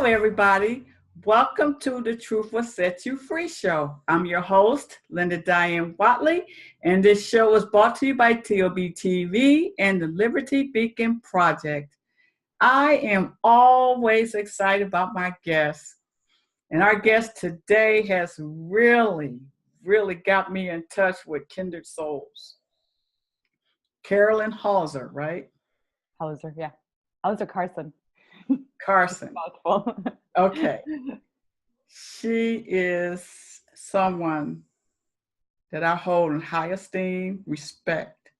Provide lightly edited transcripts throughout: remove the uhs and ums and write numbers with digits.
Hello, everybody. Welcome to the Truth Will Set You Free show. I'm your host, Linda Diane Wattley, and this show is brought to you by TLBTV and the Liberty Beacon Project. I am always excited about my guests, and our guest today has really got me in touch with kindred souls. Carolin Hauser, right? Hauser, yeah. Hauser-Carson. Carson. Okay. She is someone that I hold in high esteem, respect.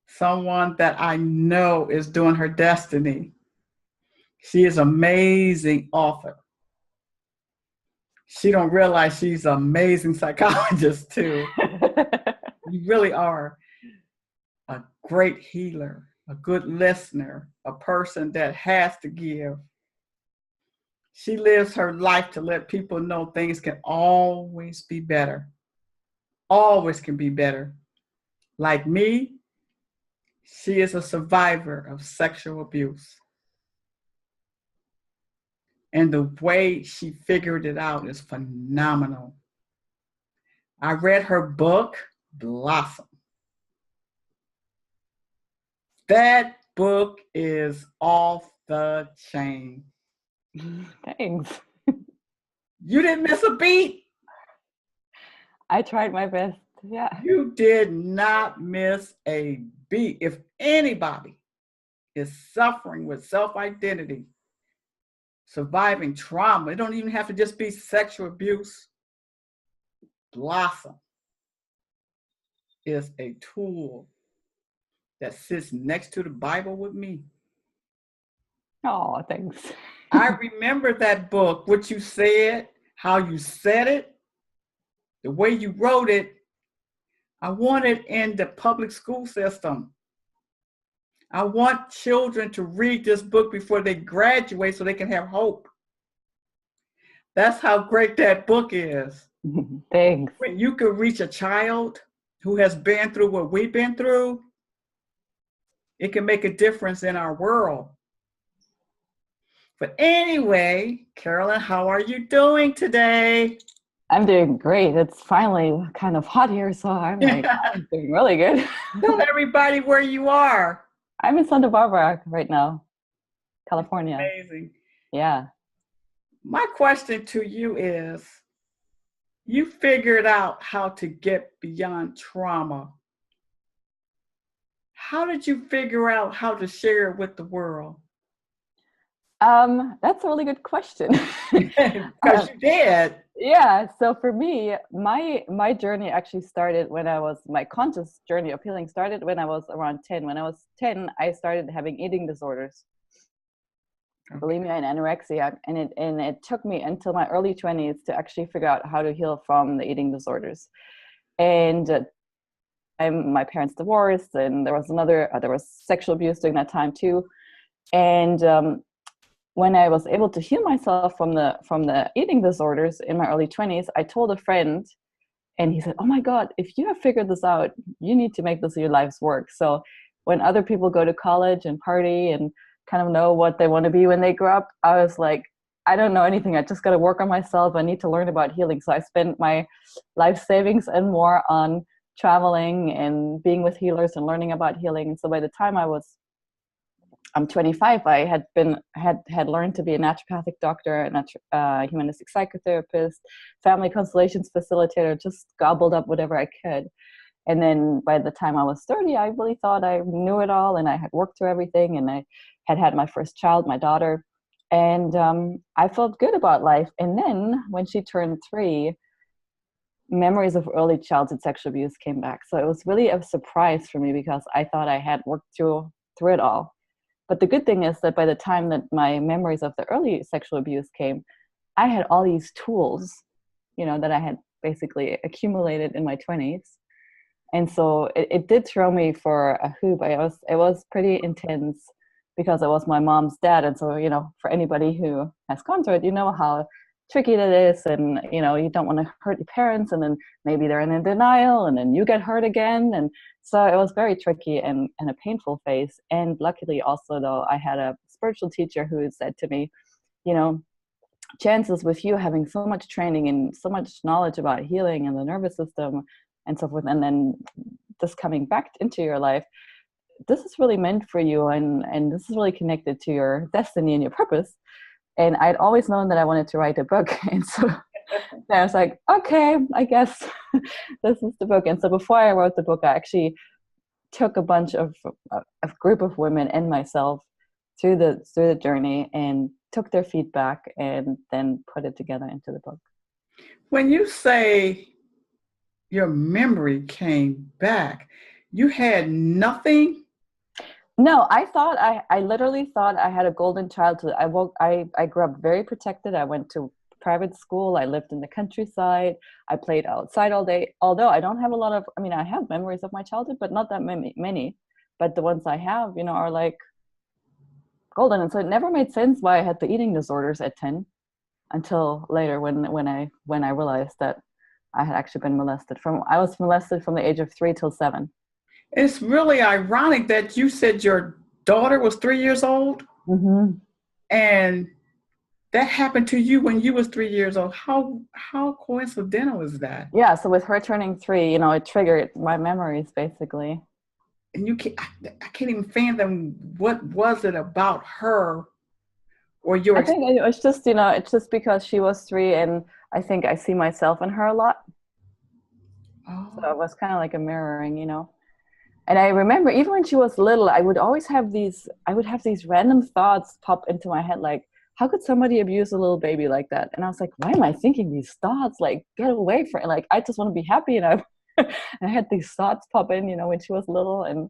Someone that I know is doing her destiny. She is an amazing author. She don't realize she's an amazing psychologist too. You really are a great healer, a good listener, a person that has to give. She lives her life to let people know things can always be better. Always can be better. Like me, she is a survivor of sexual abuse. And the way she figured it out is phenomenal. I read her book, Blossom. That book is off the chain. Thanks. You didn't miss a beat. I tried my best. Yeah. You did not miss a beat. If anybody is suffering with self-identity, surviving trauma, it don't even have to just be sexual abuse. Blossom is a tool that sits next to the Bible with me. Oh, thanks. I remember that book, what you said, how you said it, the way you wrote it. I want it in the public school system. I want children to read this book before they graduate so they can have hope. That's how great that book is. Thanks. When you can reach a child who has been through what we've been through, it can make a difference in our world. But anyway, Carolin, how are you doing today? I'm doing great. It's finally kind of hot here, so I'm doing really good. Tell everybody where you are. I'm in Santa Barbara right now, California. Amazing. Yeah. My question to you is, you figured out how to get beyond trauma. How did you figure out how to share it with the world? That's a really good question. Because you did. Yeah. So for me, my journey actually started my conscious journey of healing started when I was around 10. When I was 10, I started having eating disorders. Okay. Bulimia and anorexia. And it took me until my early 20s to actually figure out how to heal from the eating disorders. And my parents divorced, and there was sexual abuse during that time too. And when I was able to heal myself from the eating disorders in my early 20s, I told a friend, and he said, "Oh my God, if you have figured this out, you need to make this your life's work." So when other people go to college and party and kind of know what they want to be when they grow up, I was like, I don't know anything. I just got to work on myself. I need to learn about healing. So I spent my life savings and more on traveling and being with healers and learning about healing. And so by the time I'm 25, I had learned to be a naturopathic doctor, a humanistic psychotherapist, family constellations facilitator, just gobbled up whatever I could. And then by the time I was 30, I really thought I knew it all, and I had worked through everything, and I had my first child, my daughter, and I felt good about life. And then when she turned 3, memories of early childhood sexual abuse came back. So it was really a surprise for me because I thought I had worked through it all. But the good thing is that by the time that my memories of the early sexual abuse came, I had all these tools, that I had basically accumulated in my 20s. And so it did throw me for a hoop. It was pretty intense because it was my mom's dad. And so, for anybody who has gone through it, you know how tricky that is. And, you don't want to hurt your parents. And then maybe they're in denial, and then you get hurt again. And so it was very tricky and a painful phase. And luckily also, though, I had a spiritual teacher who said to me, you know, chances with you having so much training and so much knowledge about healing and the nervous system and so forth, and then this coming back into your life, this is really meant for you, and this is really connected to your destiny and your purpose. And I'd always known that I wanted to write a book. And so I was like, okay, I guess this is the book. And so before I wrote the book, I actually took a bunch of a group of women and myself through the journey and took their feedback and then put it together into the book. When you say your memory came back, you had nothing? No, I literally thought I had a golden childhood. I grew up very protected. I went to private school. I lived in the countryside. I played outside all day. Although I don't have a lot of, I mean, I have memories of my childhood, but not that many. But the ones I have, you know, are like golden. And so it never made sense why I had the eating disorders at 10 until later when I realized that I had actually been molested. I was molested from the age of 3 till 7. It's really ironic that you said your daughter was 3 years old, Mm-hmm. and that happened to you when you was 3 years old. How coincidental is that? Yeah, so with her turning 3, you know, it triggered my memories basically. And I can't even fathom what was it about her or your. I think it's just, you know, it's just because she was 3, and I think I see myself in her a lot. So it was kind of like a mirroring, you know. And I remember even when she was little, I would have these random thoughts pop into my head, like, how could somebody abuse a little baby like that? And I was like, why am I thinking these thoughts? Like, get away from it. Like, I just want to be happy. And I had these thoughts pop in, you know, when she was little, and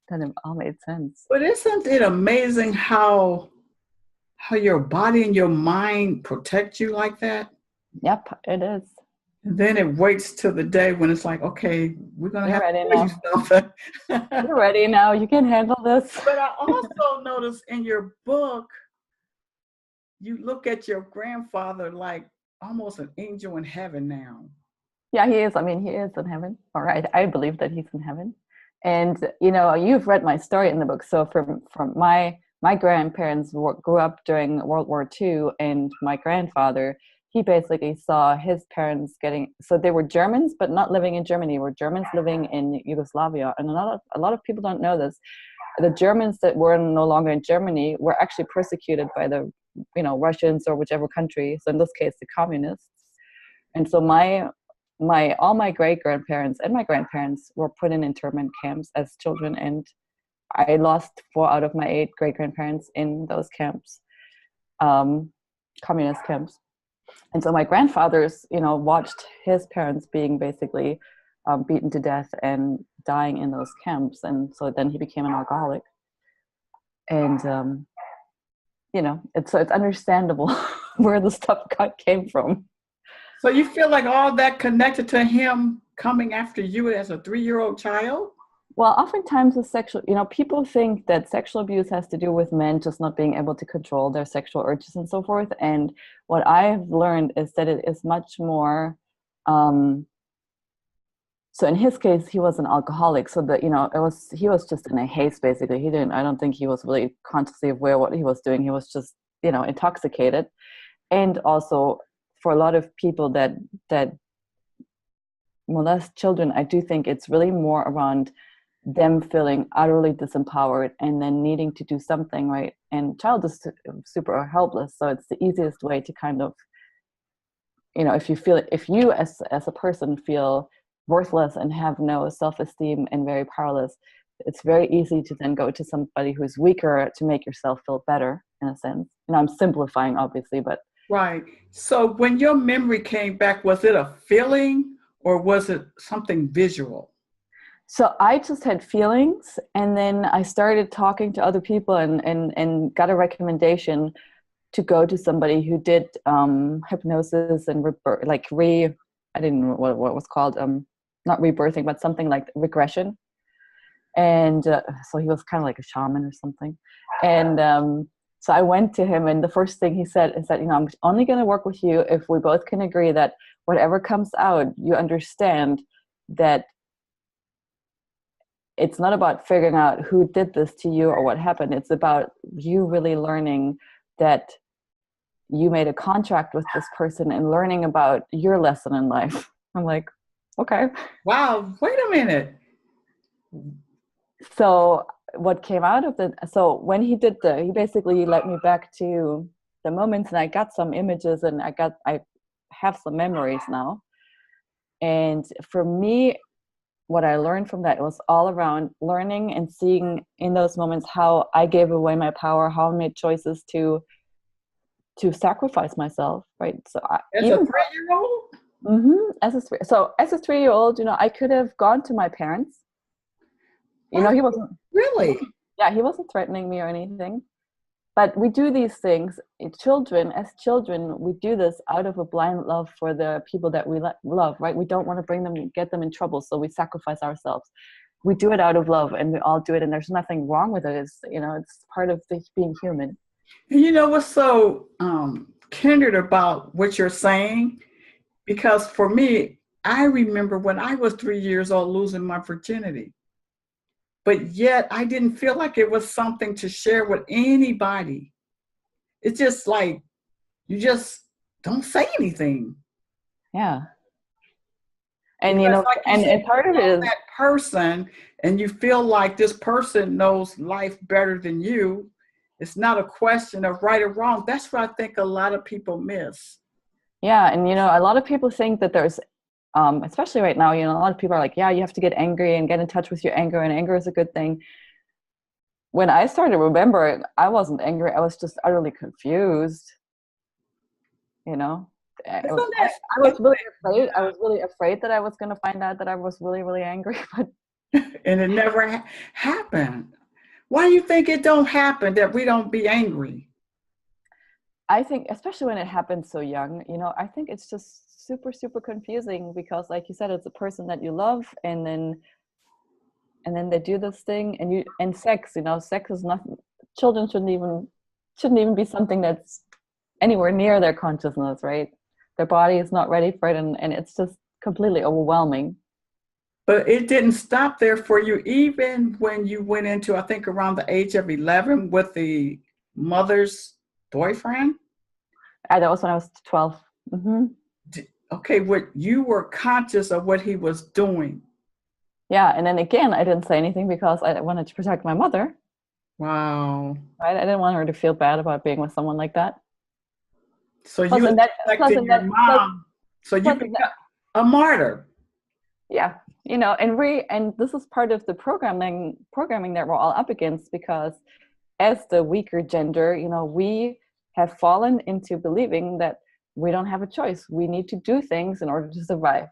then it all made sense. But isn't it amazing how your body and your mind protect you like that? Yep, it is. And then it waits till the day when it's like, okay, we're gonna have to tell you something. You're ready now. You can handle this. But I also noticed in your book, you look at your grandfather like almost an angel in heaven now. Yeah, he is. I mean, he is in heaven. All right, I believe that he's in heaven. And you know, you've read my story in the book. So from my grandparents grew up during World War II, and my grandfather, he basically saw his parents so they were Germans, but not living in Germany. They were Germans living in Yugoslavia. And a lot of people don't know this. The Germans that were no longer in Germany were actually persecuted by the, you know, Russians or whichever country. So in this case, the communists. And so all my great grandparents and my grandparents were put in internment camps as children, and I lost 4 out of my 8 great grandparents in those camps, communist camps. And so my grandfathers, you know, watched his parents being basically beaten to death and dying in those camps, and so then he became an alcoholic. And you know, it's understandable where the stuff came from. So you feel like all that connected to him coming after you as a 3-year-old child? Well, oftentimes with sexual, you know, people think that sexual abuse has to do with men just not being able to control their sexual urges and so forth. And what I've learned is that it is much more, so in his case, he was an alcoholic. So that, you know, he was just in a haze, basically. I don't think he was really consciously aware what he was doing. He was just, you know, intoxicated. And also for a lot of people that molest children, I do think it's really more around them feeling utterly disempowered and then needing to do something, right? And child is super helpless. So it's the easiest way to kind of, you know, if you as a person feel worthless and have no self-esteem and very powerless, it's very easy to then go to somebody who's weaker to make yourself feel better, in a sense. And I'm simplifying, obviously, but. Right. So when your memory came back, was it a feeling or was it something visual? So I just had feelings, and then I started talking to other people and got a recommendation to go to somebody who did hypnosis and I didn't know what it was called, not rebirthing, but something like regression. And so he was kind of like a shaman or something. And so I went to him, and the first thing he said is that, you know, I'm only going to work with you if we both can agree that whatever comes out, you understand that it's not about figuring out who did this to you or what happened. It's about you really learning that you made a contract with this person and learning about your lesson in life. I'm like, okay. Wow, wait a minute. So what came out of so when he basically led me back to the moments, and I got some images, and I have some memories now. And for me, what I learned from that was all around learning and seeing in those moments how I gave away my power, how I made choices to sacrifice myself, right? So As a 3-year-old? Mm-hmm, as a 3-year-old, I could have gone to my parents. He wasn't really. He wasn't threatening me or anything. But we do these things, as children, we do this out of a blind love for the people that we love, right? We don't want to get them in trouble, so we sacrifice ourselves. We do it out of love, and we all do it, and there's nothing wrong with it. It's part of being human. And what's so kindred about what you're saying? Because for me, I remember when I was 3 years old losing my virginity. But yet I didn't feel like it was something to share with anybody. It's just like, you just don't say anything. Yeah. And, Like and part of it is that person, and you feel like this person knows life better than you. It's not a question of right or wrong. That's what I think a lot of people miss. Yeah. And, a lot of people think that there's, especially right now, a lot of people are like, yeah, you have to get angry and get in touch with your anger, and anger is a good thing. When I started remembering, I wasn't angry. I was just utterly confused. I was really afraid. I was really afraid that I was going to find out that I was really, really angry. But and it never happened. Why do you think it don't happen, that we don't be angry? I think, especially when it happens so young, I think it's just super, super confusing, because like you said, it's a person that you love, and then they do this thing, and sex, sex is nothing. Children shouldn't even be something that's anywhere near their consciousness, right? Their body is not ready for it, and it's just completely overwhelming. But it didn't stop there for you, even when you went into, I think, around the age of 11 with the mother's boyfriend? That was when I was 12. Mm-hmm. Okay, you were conscious of what he was doing. Yeah, and then again, I didn't say anything because I wanted to protect my mother. Wow. Right? I didn't want her to feel bad about being with someone like that. So you were protecting your mom. So you become a martyr. Yeah, and this is part of the programming that we're all up against, because as the weaker gender, we have fallen into believing that we don't have a choice. We need to do things in order to survive.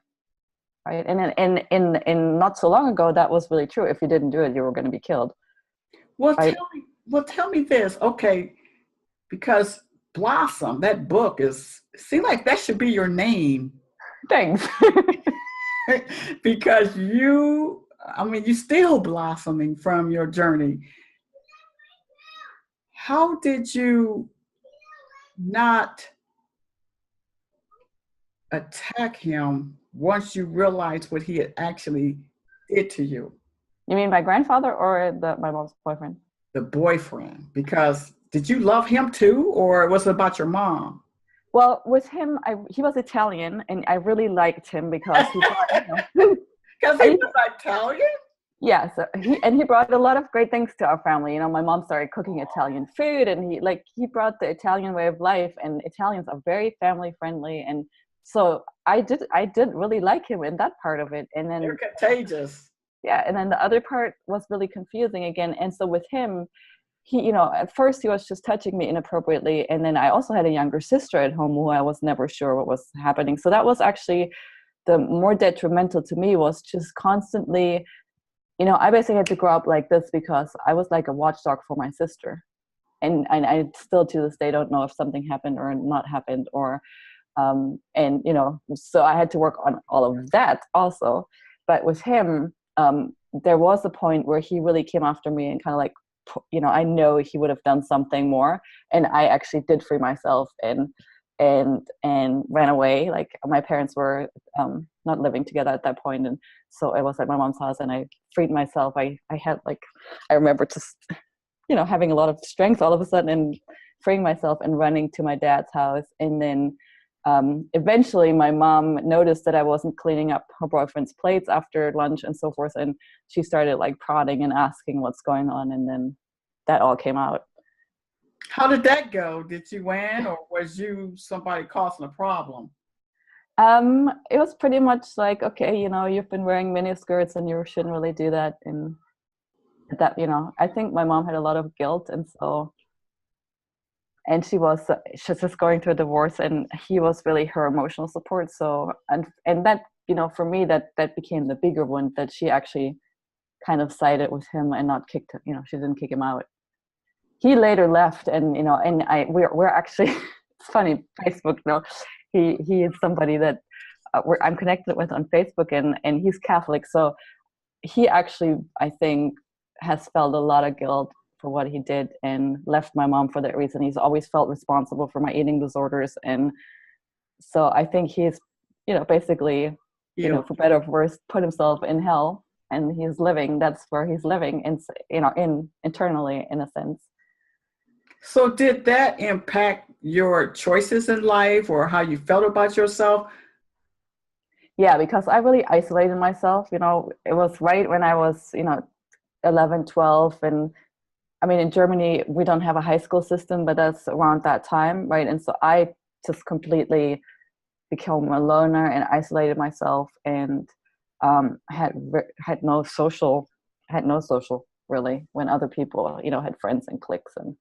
Right. And not so long ago, that was really true. If you didn't do it, you were going to be killed. Well, right? Tell me this. Okay. Because Blossom, that book seems like that should be your name. Thanks. Because you're still blossoming from your journey. How did you not attack him once you realized what he had actually did to you? You mean my grandfather or my mom's boyfriend? The boyfriend. Because did you love him too, or was it about your mom? Well, with him, he was Italian, and I really liked him because he brought, because he was Italian? Yeah, so he brought a lot of great things to our family. My mom started cooking Italian food, and he brought the Italian way of life, and Italians are very family friendly, and so I did really like him in that part of it. And then they're contagious. Yeah, and then the other part was really confusing again. And so with him, he, at first he was just touching me inappropriately, and then I also had a younger sister at home who I was never sure what was happening. So that was actually the more detrimental to me, was just constantly, I basically had to grow up like this because I was like a watchdog for my sister. And I still to this day don't know if something happened or not happened, or, so I had to work on all of that also. But with him, there was a point where he really came after me and kind of like, I know he would have done something more. And I actually did free myself and ran away. Like, my parents were not living together at that point, and so I was at my mom's house and I freed myself. I had I remember just having a lot of strength all of a sudden, and freeing myself and running to my dad's house. And then eventually my mom noticed that I wasn't cleaning up her boyfriend's plates after lunch and so forth. And she started like prodding and asking what's going on. And then that all came out. How did that go? Did you win, or was you somebody causing a problem? It was pretty much like, okay, you know, you've been wearing mini skirts and you shouldn't really do that. And that, you know, I think my mom had a lot of guilt, and so, and she's just going through a divorce, and he was really her emotional support. So, and that, you know, for me, that became the bigger one, that she actually kind of sided with him and not kicked him, you know, she didn't kick him out. He later left, and, you know, and we're actually, it's funny, Facebook, you know, he is somebody that I'm connected with on Facebook, and he's Catholic. So he actually, I think, has felt a lot of guilt for what he did and left my mom for that reason. He's always felt responsible for my eating disorders. And so I think he's, you know, basically, you know, for better or for worse, put himself in hell, and he's living, that's where he's living, and, you know, internally, in a sense. So did that impact your choices in life or how you felt about yourself? Yeah, because I really isolated myself. You know, it was right when I was, you know, 11, 12. And I mean, in Germany, we don't have a high school system, but that's around that time, right? And so I just completely became a loner and isolated myself, and had no social really, when other people, you know, had friends and cliques. And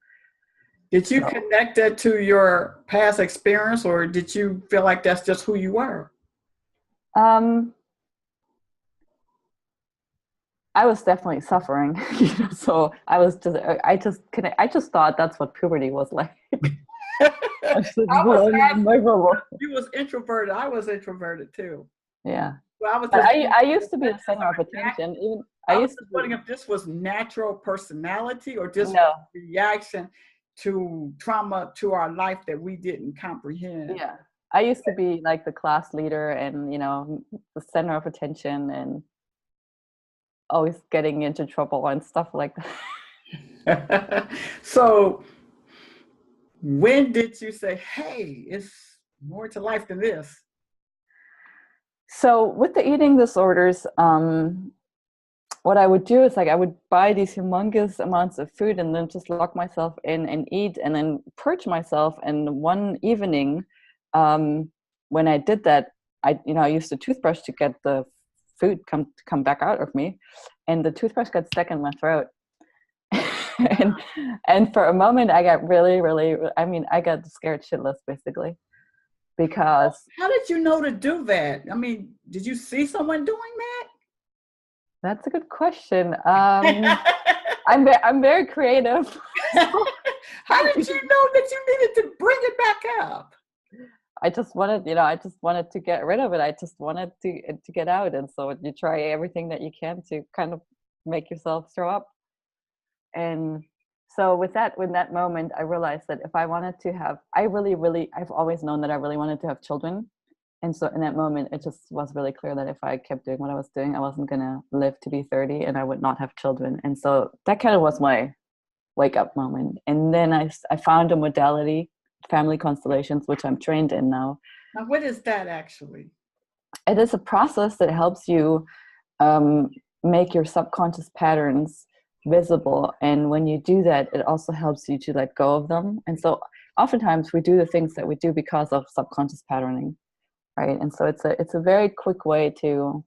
did you connect that to your past experience, or did you feel like that's just who you were? I was definitely suffering, you know, so I just thought that's what puberty was like. I was just miserable. You was introverted. I was introverted too. Yeah. Well, I was. I used to be the center of attention. Even I was wondering if this was natural personality or just reaction to trauma to our life that we didn't comprehend. Yeah, I used to be like the class leader, and, you know, the center of attention, and always getting into trouble and stuff like that. So when did you say, hey, it's more to life than this? So with the eating disorders, what I would do is, like, I would buy these humongous amounts of food and then just lock myself in and eat, and then purge myself. And one evening, when I did that, I used a toothbrush to get the food come back out of me, and the toothbrush got stuck in my throat. and for a moment, I got really, I got scared shitless, basically, because. How did you know to do that? I mean, did you see someone doing that? That's a good question. I'm very creative. How did you know that you needed to bring it back up? I just wanted to get rid of it. I just wanted to get out. And so you try everything that you can to kind of make yourself throw up. And so with that moment, I realized that if I wanted to have, I've always known that I really wanted to have children. And so in that moment, it just was really clear that if I kept doing what I was doing, I wasn't going to live to be 30, and I would not have children. And so that kind of was my wake up moment. And then I found a modality, Family Constellations, which I'm trained in now. Now, what is that actually? It is a process that helps you make your subconscious patterns visible. And when you do that, it also helps you to let go of them. And so oftentimes we do the things that we do because of subconscious patterning. Right. And so it's a very quick way to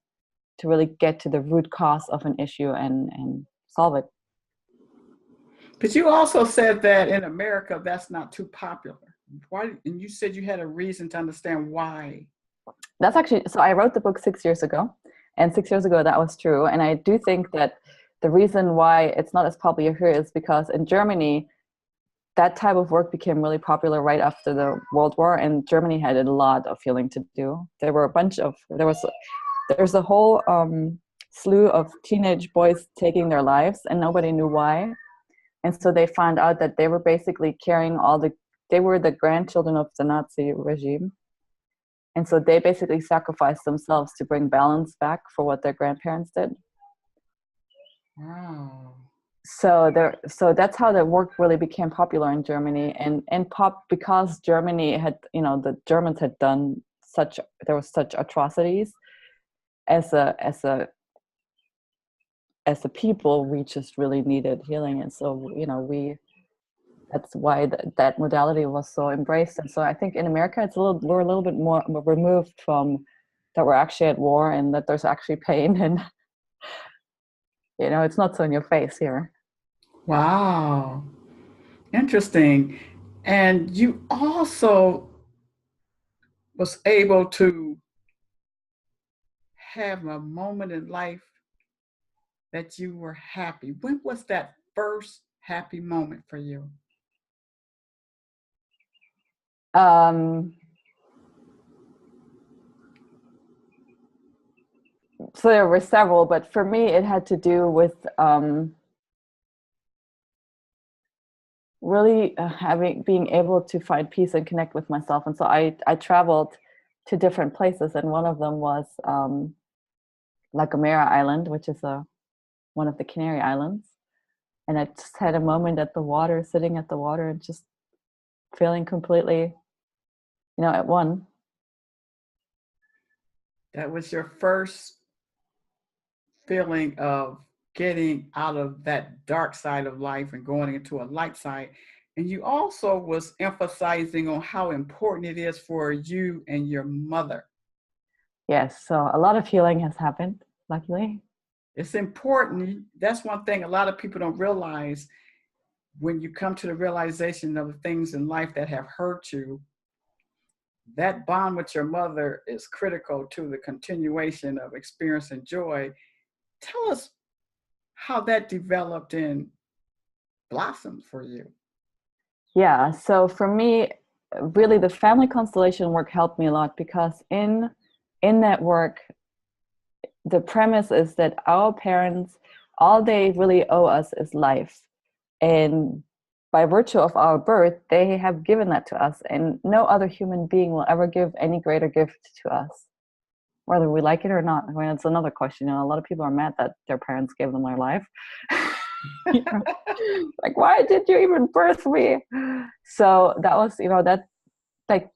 really get to the root cause of an issue and solve it. But you also said that in America, that's not too popular. Why? And you said you had a reason to understand why. That's actually, so I wrote the book 6 years ago, and 6 years ago that was true. And I do think that the reason why it's not as popular here is because in Germany, that type of work became really popular right after the World War, and Germany had a lot of healing to do. There's a whole slew of teenage boys taking their lives, and nobody knew why. And so they found out that they were basically carrying they were the grandchildren of the Nazi regime. And so they basically sacrificed themselves to bring balance back for what their grandparents did. Wow. so that's how the work really became popular in Germany, and because Germany had, the Germans had done there was such atrocities as a people, we just really needed healing. And so, that's why that modality was so embraced. And so I think in America, we're a little bit more removed from that we're actually at war and that there's actually pain, and, it's not so in your face here. Wow. Interesting. And you also was able to have a moment in life that you were happy. When was that first happy moment for you? So there were several, but for me, it had to do with really being able to find peace and connect with myself. And so I traveled to different places, and one of them was La Gomera Island, which is one of the Canary Islands. And I just had a moment at the water, sitting at the water, and just feeling completely, at one. That was your first feeling of getting out of that dark side of life and going into a light side. And you also was emphasizing on how important it is for you and your mother. Yes, so a lot of healing has happened, luckily. It's important. That's one thing a lot of people don't realize. When you come to the realization of the things in life that have hurt you, that bond with your mother is critical to the continuation of experiencing joy. Tell us how that developed and blossomed for you. Yeah, so for me, really the family constellation work helped me a lot, because in that work, the premise is that our parents, all they really owe us is life. And by virtue of our birth, they have given that to us, and no other human being will ever give any greater gift to us, whether we like it or not. I mean, it's another question. A lot of people are mad that their parents gave them their life. Like, why did you even birth me? So that was, that, like,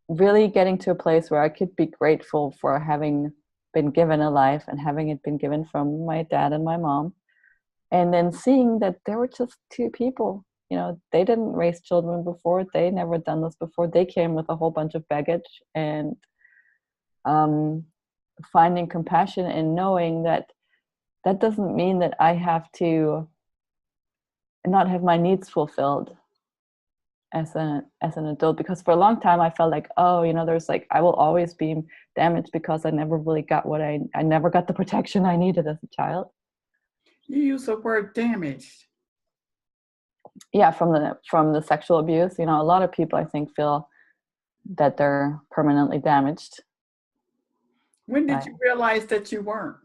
really getting to a place where I could be grateful for having been given a life and having it been given from my dad and my mom. And then seeing that there were just two people, they didn't raise children before. They never done this before. They came with a whole bunch of baggage, and finding compassion and knowing that doesn't mean that I have to not have my needs fulfilled as an adult. Because for a long time I felt like, there's like, I will always be damaged because I never really got I never got the protection I needed as a child. You use the word damaged. Yeah, from the sexual abuse. A lot of people, I think, feel that they're permanently damaged. When did you realize that you weren't?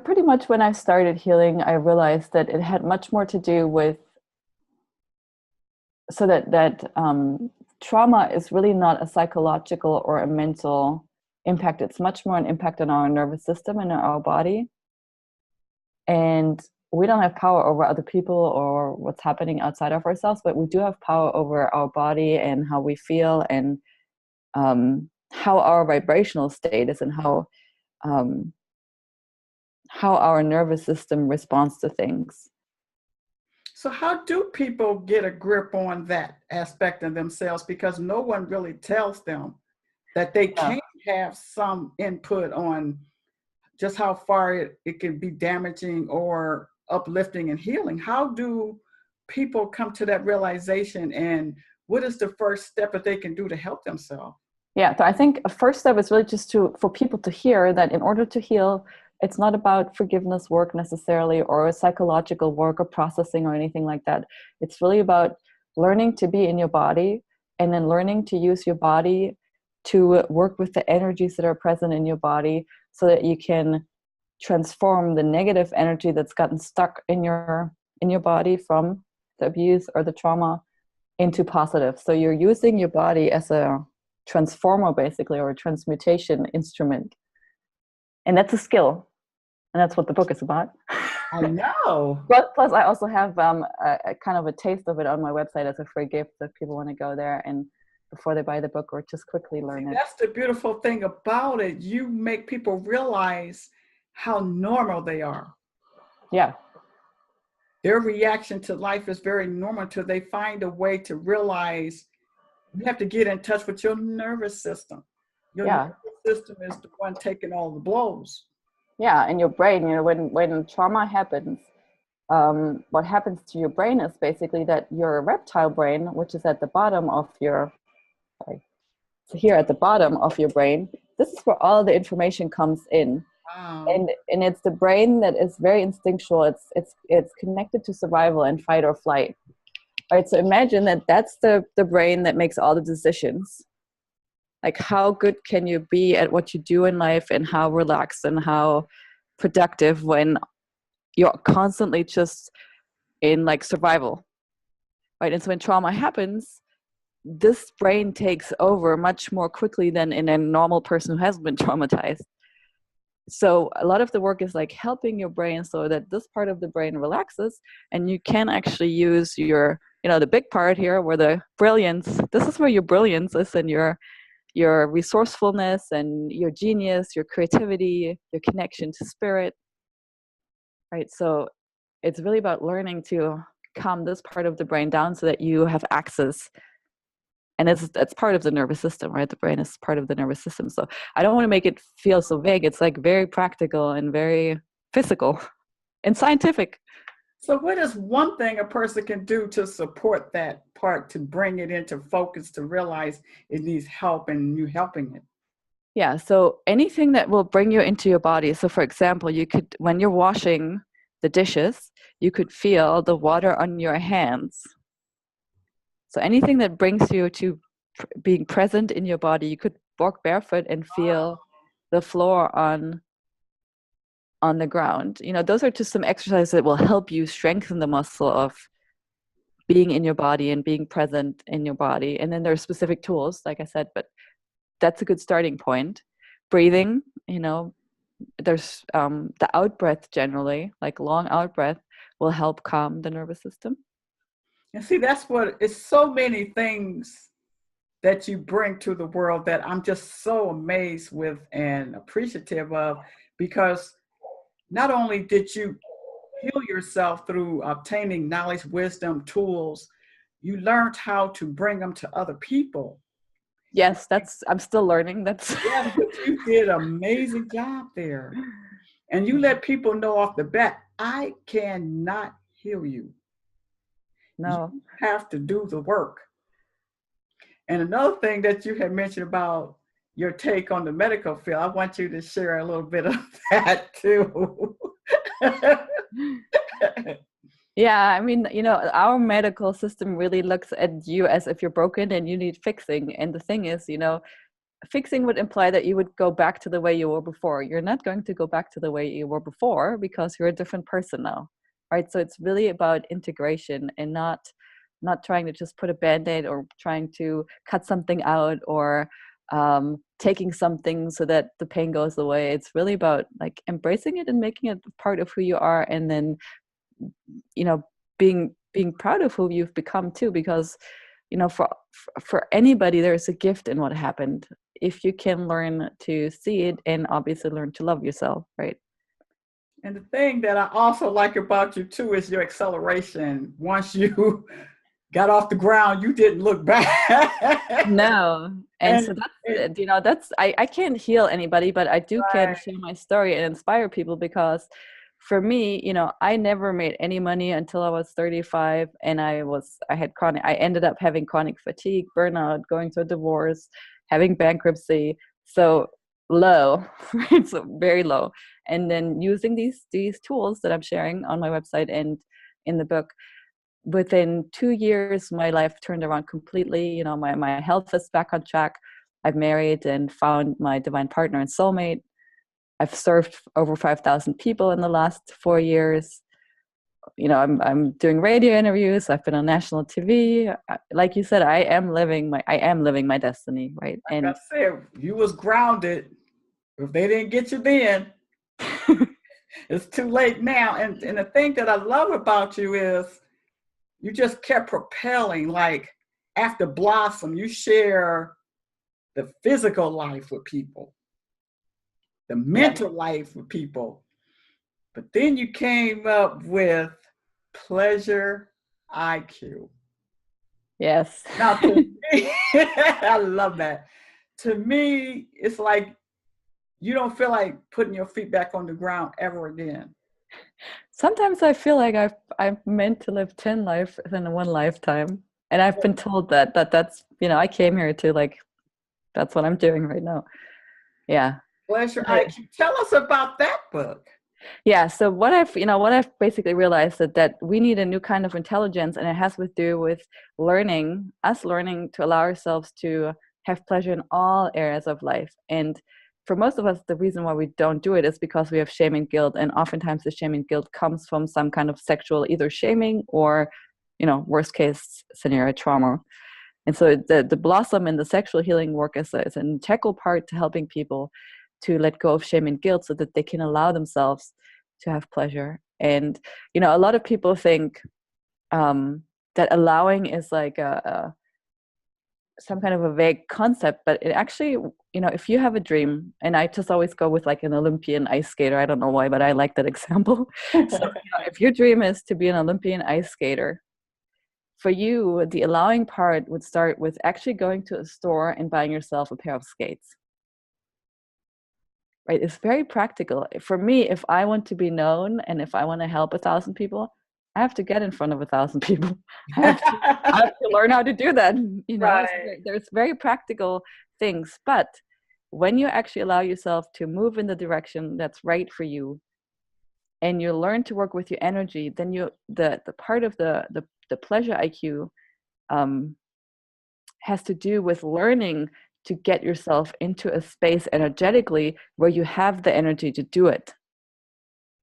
Pretty much when I started healing, I realized that it had much more to do with, so that trauma is really not a psychological or a mental impact. It's much more an impact on our nervous system and our body. And we don't have power over other people or what's happening outside of ourselves, but we do have power over our body and how we feel, and how our vibrational state is, and how our nervous system responds to things. So how do people get a grip on that aspect of themselves? Because no one really tells them that they can have some input on just how far it can be damaging or uplifting and healing. How do people come to that realization, and what is the first step that they can do to help themselves? Yeah, so I think a first step is really just for people to hear that in order to heal, it's not about forgiveness work necessarily, or psychological work or processing or anything like that. It's really about learning to be in your body, and then learning to use your body to work with the energies that are present in your body, so that you can transform the negative energy that's gotten stuck in your body from the abuse or the trauma into positive. So you're using your body as a transformer, basically, or a transmutation instrument. And that's a skill. And that's what the book is about. I know. But plus, I also have a kind of a taste of it on my website as a free gift if people want to go there and before they buy the book or just quickly learn it. That's the beautiful thing about it. You make people realize how normal they are. Yeah. Their reaction to life is very normal until they find a way to realize you have to get in touch with your nervous system. Your nervous system is the one taking all the blows. Yeah, and your brain, when trauma happens, what happens to your brain is basically that your reptile brain, which is at the bottom of your, so here at the bottom of your brain, this is where all the information comes in. Wow. And it's the brain that is very instinctual. It's connected to survival and fight or flight. Right, so imagine that that's the brain that makes all the decisions. Like, how good can you be at what you do in life, and how relaxed and how productive when you're constantly just in like survival, right? And so when trauma happens, this brain takes over much more quickly than in a normal person who hasn't been traumatized. So a lot of the work is like helping your brain so that this part of the brain relaxes, and you can actually use your, the big part here where the brilliance, this is where your brilliance is, and your resourcefulness and your genius, your creativity, your connection to spirit, right? So it's really about learning to calm this part of the brain down so that you have access. And it's part of the nervous system, right? The brain is part of the nervous system. So I don't want to make it feel so vague. It's like very practical and very physical and scientific. So what is one thing a person can do to support that part, to bring it into focus, to realize it needs help and you helping it? Yeah, so anything that will bring you into your body. So for example, you could, when you're washing the dishes, you could feel the water on your hands. So anything that brings you to being present in your body, you could walk barefoot and feel the floor on the ground. Those are just some exercises that will help you strengthen the muscle of being in your body and being present in your body. And then there are specific tools, like I said, but that's a good starting point. Breathing, there's the out breath generally, like long out breath will help calm the nervous system. And see, that's what, it's so many things that you bring to the world that I'm just so amazed with and appreciative of, because not only did you heal yourself through obtaining knowledge, wisdom, tools, you learned how to bring them to other people. Yes, I'm still learning. Yeah, but you did an amazing job there. And you let people know off the bat, I cannot heal you. No. You have to do the work. And another thing that you had mentioned about your take on the medical field, I want you to share a little bit of that too. Yeah, I mean, our medical system really looks at you as if you're broken and you need fixing. And the thing is, fixing would imply that you would go back to the way you were before. You're not going to go back to the way you were before because you're a different person now, right? So it's really about integration and not trying to just put a Band-Aid or trying to cut something out or taking something so that the pain goes away. It's really about like embracing it and making it part of who you are, and then being proud of who you've become too, because for anybody there's a gift in what happened if you can learn to see it and obviously learn to love yourself, right? And the thing that I also like about you too is your acceleration. Once you got off the ground, you didn't look back. No. And so that's I can't heal anybody, but I do can share my story and inspire people, because for me, I never made any money until I was 35, and I ended up having chronic fatigue, burnout, going through a divorce, having bankruptcy. So low, right? So very low. And then using these tools that I'm sharing on my website and in the book, within 2 years, my life turned around completely. My health is back on track. I've married and found my divine partner and soulmate. I've served over 5,000 people in the last 4 years. I'm doing radio interviews. I've been on national TV. Like you said, I am living my destiny, right? Like I said, you was grounded. If they didn't get you then. It's too late now. And the thing that I love about you is you just kept propelling. Like after Blossom, you share the physical life with people, the mental life with people. But then you came up with Pleasure IQ. Yes. Now, to me, I love that. To me, it's like you don't feel like putting your feet back on the ground ever again. Sometimes I feel like I'm meant to live 10 lives in one lifetime. And I've been told that's, I came here to like, that's what I'm doing right now. Yeah. Pleasure IQ. Tell us about that book. Yeah. So what I've basically realized that we need a new kind of intelligence, and it has to do with learning to allow ourselves to have pleasure in all areas of life. And for most of us, the reason why we don't do it is because we have shame and guilt. And oftentimes the shame and guilt comes from some kind of sexual, either shaming or, worst case scenario, trauma. And so the Blossom and the sexual healing work is an integral part to helping people to let go of shame and guilt so that they can allow themselves to have pleasure. And, a lot of people think that allowing is like some kind of a vague concept, but it actually, if you have a dream, and I just always go with like an Olympian ice skater, I don't know why, but I like that example. So if your dream is to be an Olympian ice skater, for you, the allowing part would start with actually going to a store and buying yourself a pair of skates. Right? It's very practical. For me, if I want to be known and if I want to help 1,000 people, I have to get in front of 1,000 people. I have to learn how to do that. Right. So there's very practical things. But when you actually allow yourself to move in the direction that's right for you, and you learn to work with your energy, then the part of the pleasure IQ has to do with learning to get yourself into a space energetically where you have the energy to do it.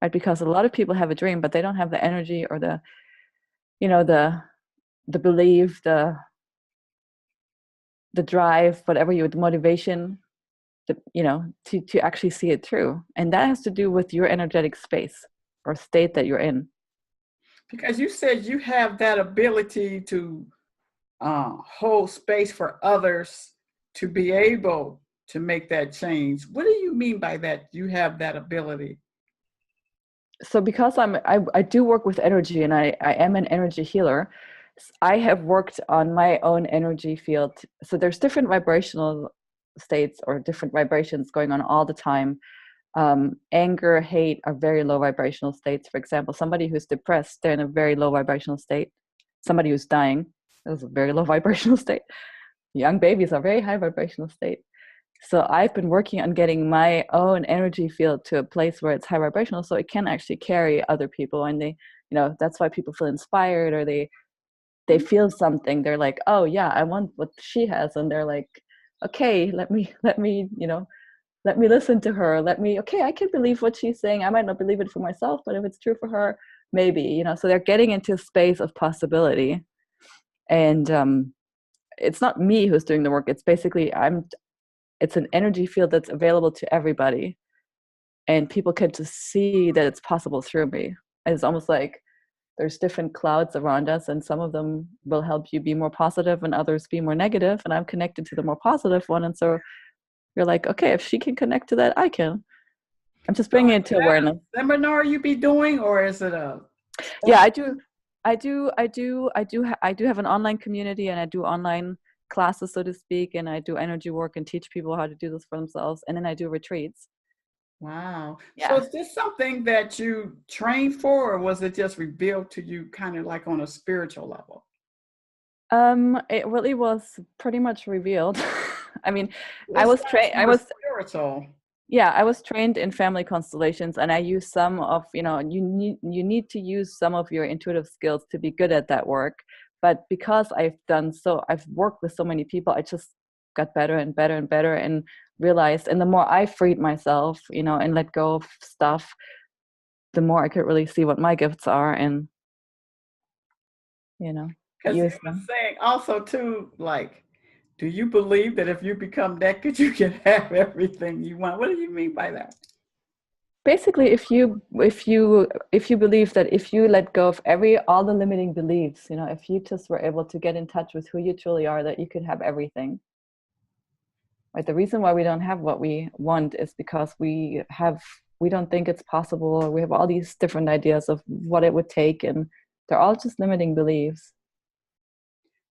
Right? Because a lot of people have a dream, but they don't have the energy or the belief, the drive, whatever the motivation, to actually see it through. And that has to do with your energetic space or state that you're in. Because you said you have that ability to hold space for others to be able to make that change. What do you mean by that? You have that ability. So because I do work with energy, and I am an energy healer, I have worked on my own energy field. So there's different vibrational states or different vibrations going on all the time. Anger, hate are very low vibrational states. For example, somebody who's depressed, they're in a very low vibrational state. Somebody who's dying is a very low vibrational state. Young babies are very high vibrational state. So I've been working on getting my own energy field to a place where it's high vibrational, so it can actually carry other people. And they, that's why people feel inspired, or they feel something. They're like, oh yeah, I want what she has. And they're like, okay, let me, let me listen to her. Okay, I can believe what she's saying. I might not believe it for myself, but if it's true for her, maybe, so they're getting into a space of possibility. And it's not me who's doing the work. It's basically, it's an energy field that's available to everybody. And people can just see that it's possible through me. And it's almost like there's different clouds around us, and some of them will help you be more positive and others be more negative. And I'm connected to the more positive one. And so you're like, okay, if she can connect to that, I can. I'm just bringing it to awareness. Seminar you be doing, or is it a? Yeah, I do have an online community, and I do online classes, so to speak, and I do energy work and teach people how to do this for themselves. And then I do retreats. Wow. Yeah. So is this something that you trained for, or was it just revealed to you kind of like on a spiritual level? It really was pretty much revealed. I mean, I was spiritual. Yeah, I was trained in family constellations, and I use some of, you need to use some of your intuitive skills to be good at that work. But because I've worked with so many people, I just got better and better and better, and realized, and the more I freed myself, and let go of stuff, the more I could really see what my gifts are, and, Because you were saying also too, like, do you believe that if you become that good, you can have everything you want? What do you mean by that? basically, if you believe that if you let go of all the limiting beliefs, if you just were able to get in touch with who you truly are, that you could have everything. Right? The reason why we don't have what we want is because we don't think it's possible, or we have all these different ideas of what it would take, and they're all just limiting beliefs.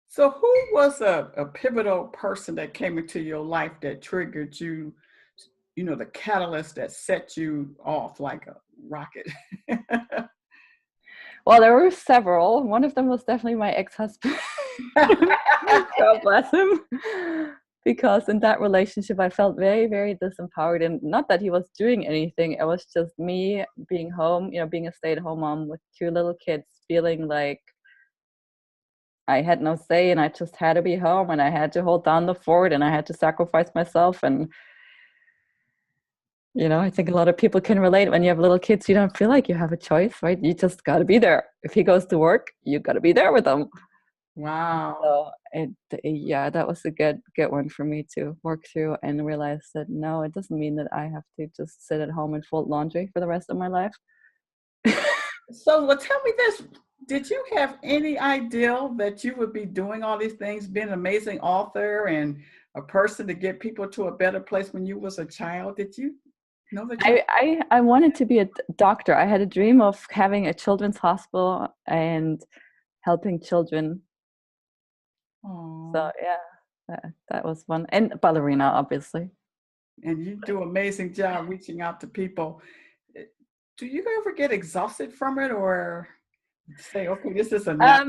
So who was a pivotal person that came into your life that triggered you, the catalyst that set you off like a rocket? Well, there were several. One of them was definitely my ex-husband. God bless him. Because in that relationship, I felt very, very disempowered. And not that he was doing anything. It was just me being home, being a stay-at-home mom with 2 little kids, feeling like I had no say and I just had to be home and I had to hold down the fort and I had to sacrifice myself. And, I think a lot of people can relate. When you have little kids, you don't feel like you have a choice, right? You just got to be there. If he goes to work, you got to be there with him. Wow. So that was a good one for me to work through and realize that no, it doesn't mean that I have to just sit at home and fold laundry for the rest of my life. So, well, tell me this. Did you have any idea that you would be doing all these things, being an amazing author and a person to get people to a better place when you was a child? Did you know that? I wanted to be a doctor. I had a dream of having a children's hospital and helping children. Aww. So yeah, that was one. And ballerina, obviously. And you do an amazing job reaching out to people. Do you ever get exhausted from it, or say, okay, this is enough?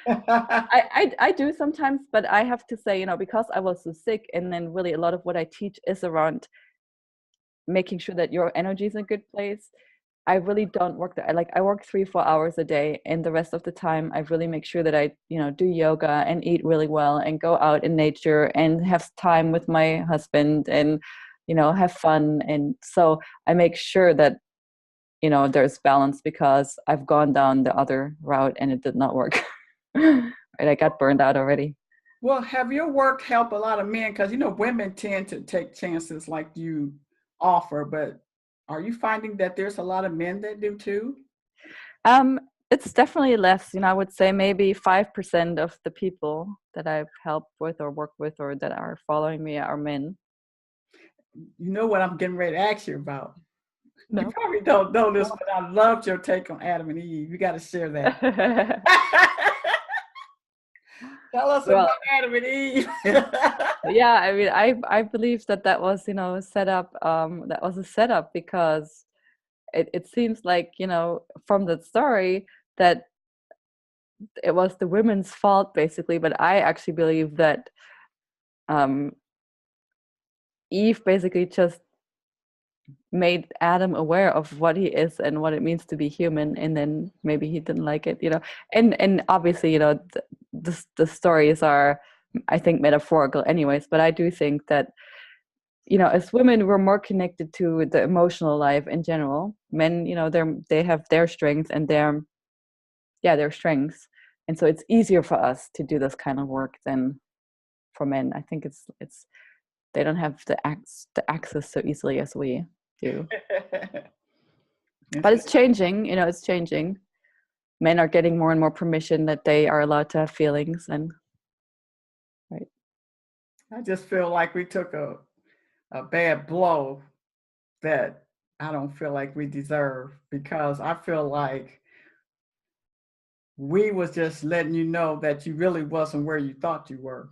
I do sometimes, but I have to say, because I was so sick, and then really a lot of what I teach is around making sure that your energy is in a good place. I really don't work there. I work 3-4 hours a day, and the rest of the time I really make sure that I, do yoga and eat really well and go out in nature and have time with my husband and, have fun. And so I make sure that, there's balance, because I've gone down the other route and it did not work. Right? I got burned out already. Well, have your work helped a lot of men? Because, women tend to take chances like you offer, but are you finding that there's a lot of men that do too? It's definitely less. I would say maybe 5% of the people that I've helped with or worked with or that are following me are men. You know what I'm getting ready to ask you about? No. You probably don't know this, but I loved your take on Adam and Eve. You got to share that. Tell us about Adam and Eve. Yeah, I mean, I believe that was, set up. That was a setup, because it seems like, from the story, that it was the women's fault basically. But I actually believe that Eve basically just made Adam aware of what he is and what it means to be human, and then maybe he didn't like it, and obviously, the stories are, I think, metaphorical anyways, but I do think that, as women, we're more connected to the emotional life in general. Men, they have their strengths and their strengths, and so it's easier for us to do this kind of work than for men. I think it's they don't have the access so easily as we do. But it's changing, it's changing. Men are getting more and more permission that they are allowed to have feelings, and right. I just feel like we took a bad blow that I don't feel like we deserve, because I feel like we was just letting you know that you really wasn't where you thought you were.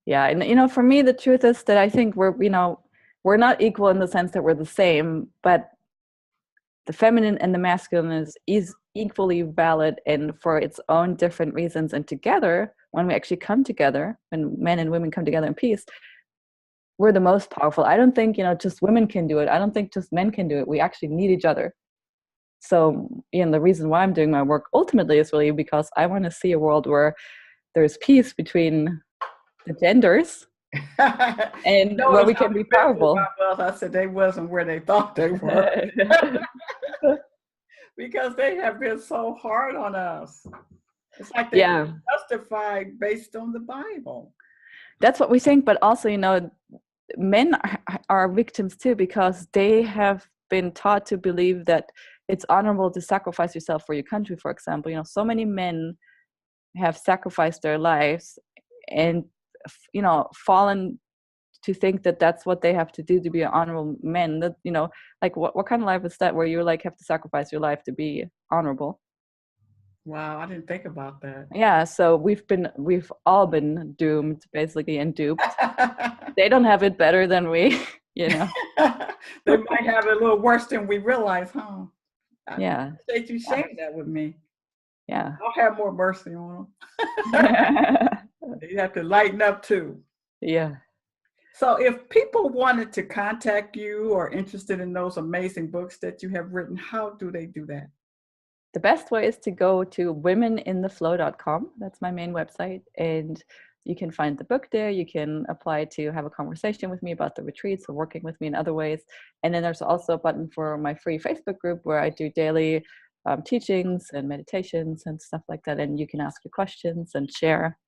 Yeah, and for me, the truth is that I think we're not equal in the sense that we're the same, but the feminine and the masculine is equally valid and for its own different reasons. And together, when we actually come together, when men and women come together in peace, we're the most powerful. I don't think, just women can do it. I don't think just men can do it. We actually need each other. So, the reason why I'm doing my work ultimately is really because I want to see a world where there's peace between the genders and where we can be powerful. I said they wasn't where they thought they were. Because they have been so hard on us. It's like they justified based on the Bible. That's what we think, but also, men are victims too, because they have been taught to believe that it's honorable to sacrifice yourself for your country, for example. You know, so many men have sacrificed their lives and, you know, fallen to think that that's what they have to do to be an honorable man. That, you know, like what kind of life is that, where you like have to sacrifice your life to be honorable? Wow, I didn't think about that. Yeah, so we've all been doomed, basically, and duped. They don't have it better than we, you know. They might have it a little worse than we realize, huh? I Yeah. appreciate you sharing that with me. Yeah. I'll have more mercy on them. You have to lighten up too. Yeah. So if people wanted to contact you or interested in those amazing books that you have written, how do they do that? The best way is to go to womenintheflow.com. That's my main website. And you can find the book there. You can apply to have a conversation with me about the retreats or working with me in other ways. And then there's also a button for my free Facebook group where I do daily teachings and meditations and stuff like that. And you can ask your questions and share.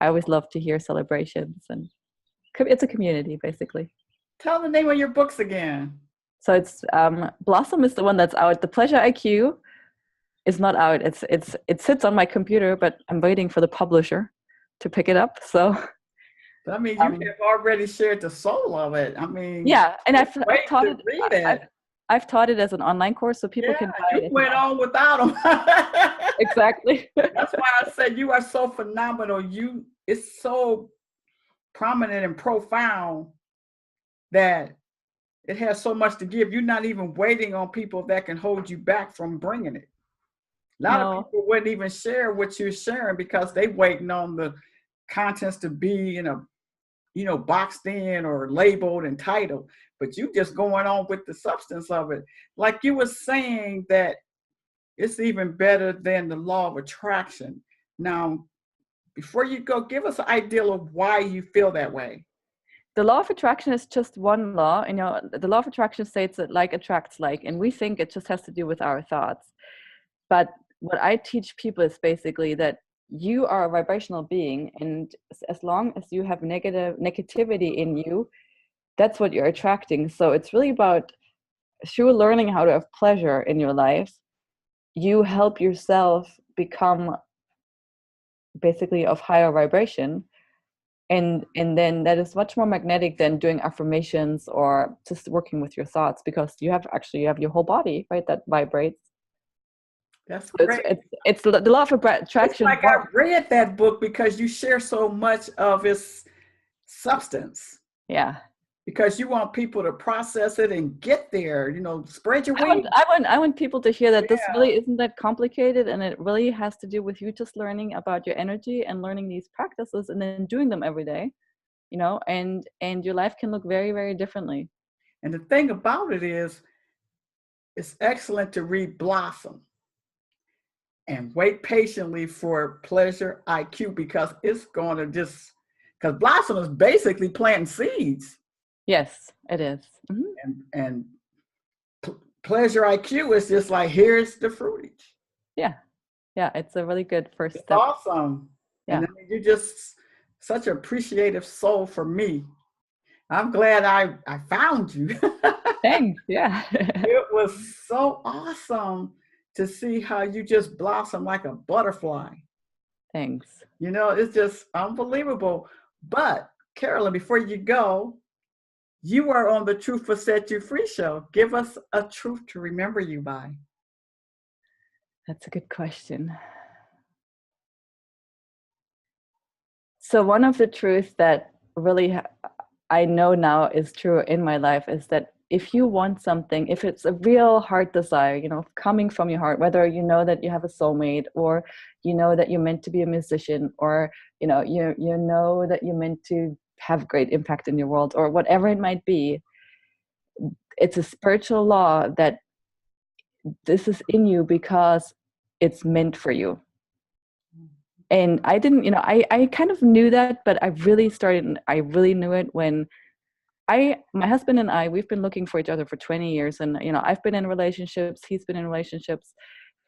I always love to hear celebrations, and it's a community, basically. Tell the name of your books again. So it's Blossom is the one that's out. The Pleasure IQ is not out. It sits on my computer, but I'm waiting for the publisher to pick it up. So I mean, you have already shared the soul of it. I mean, yeah, and I've taught it. Read it. I've taught it as an online course, so people can buy it. You went on without them. Exactly. That's why I said you are so phenomenal. It's so prominent and profound that it has so much to give. You're not even waiting on people that can hold you back from bringing it. A lot of people wouldn't even share what you're sharing because they waiting on the contents to be boxed in or labeled and titled. But you just going on with the substance of it. Like you were saying that it's even better than the law of attraction. Now, before you go, give us an idea of why you feel that way. The law of attraction is just one law. You know, the law of attraction states that like attracts like, and we think it just has to do with our thoughts. But what I teach people is basically that you are a vibrational being, and as long as you have negativity in you, that's what you're attracting. So it's really about, through learning how to have pleasure in your life, you help yourself become basically of higher vibration. And then that is much more magnetic than doing affirmations or just working with your thoughts, because you have your whole body, right, that vibrates. That's great. It's the law of attraction. It's like I read that book because you share so much of its substance. Yeah. Because you want people to process it and get there, spread your wings. I want people to hear that this really isn't that complicated, and it really has to do with you just learning about your energy and learning these practices and then doing them every day, and your life can look very, very differently. And the thing about it is, it's excellent to read Blossom and wait patiently for Pleasure IQ, because it's going to because Blossom is basically planting seeds. Yes, it is. Mm-hmm. And Pleasure IQ is just like, here's the fruitage. Yeah. It's a really good first step. Awesome. Yeah. And you're just such an appreciative soul for me. I'm glad I found you. Thanks. Yeah. It was so awesome to see how you just blossom like a butterfly. Thanks. It's just unbelievable. But Carolin, before you go, you are on the Truth Will Set You Free show. Give us a truth to remember you by. That's a good question. So one of the truths that really I know now is true in my life is that if you want something, if it's a real heart desire, coming from your heart, whether you know that you have a soulmate, or you know that you're meant to be a musician, or you know that you're meant to have great impact in your world, or whatever it might be, it's a spiritual law that this is in you because it's meant for you. And I didn't, I kind of knew that, but I really knew it when my husband and I, we've been looking for each other for 20 years. And, I've been in relationships, he's been in relationships.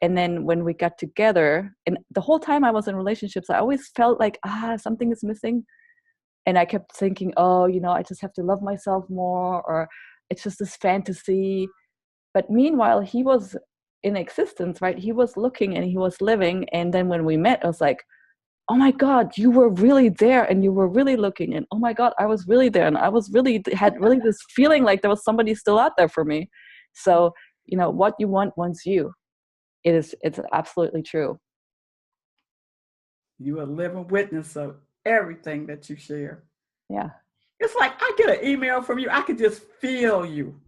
And then when we got together, and the whole time I was in relationships, I always felt like, something is missing. And I kept thinking, oh, I just have to love myself more, or it's just this fantasy. But meanwhile, he was in existence, right? He was looking and he was living. And then when we met, I was like, oh my God, you were really there and you were really looking. And oh my God, I was really there. And I was had really this feeling like there was somebody still out there for me. So, what you want wants you. It's absolutely true. You are a living witness of everything that you share. Yeah. It's like I get an email from you, I could just feel you.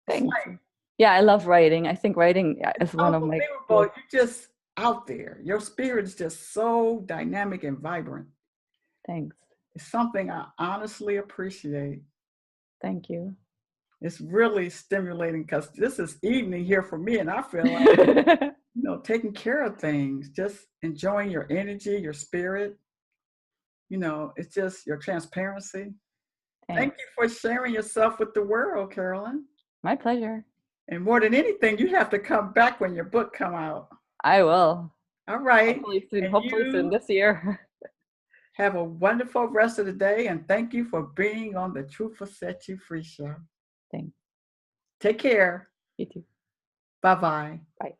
Thanks. Yeah, I love writing. I think writing is one of my. You're just out there. Your spirit is just so dynamic and vibrant. Thanks. It's something I honestly appreciate. Thank you. It's really stimulating because this is evening here for me, and I feel like taking care of things, just enjoying your energy, your spirit. It's just your transparency. Thank you for sharing yourself with the world, Carolin. My pleasure. And more than anything, you have to come back when your book come out. I will. All right. Hopefully soon this year. Have a wonderful rest of the day, and thank you for being on the Truth Will Set You Free show. Thanks. Take care. You too. Bye-bye. Bye.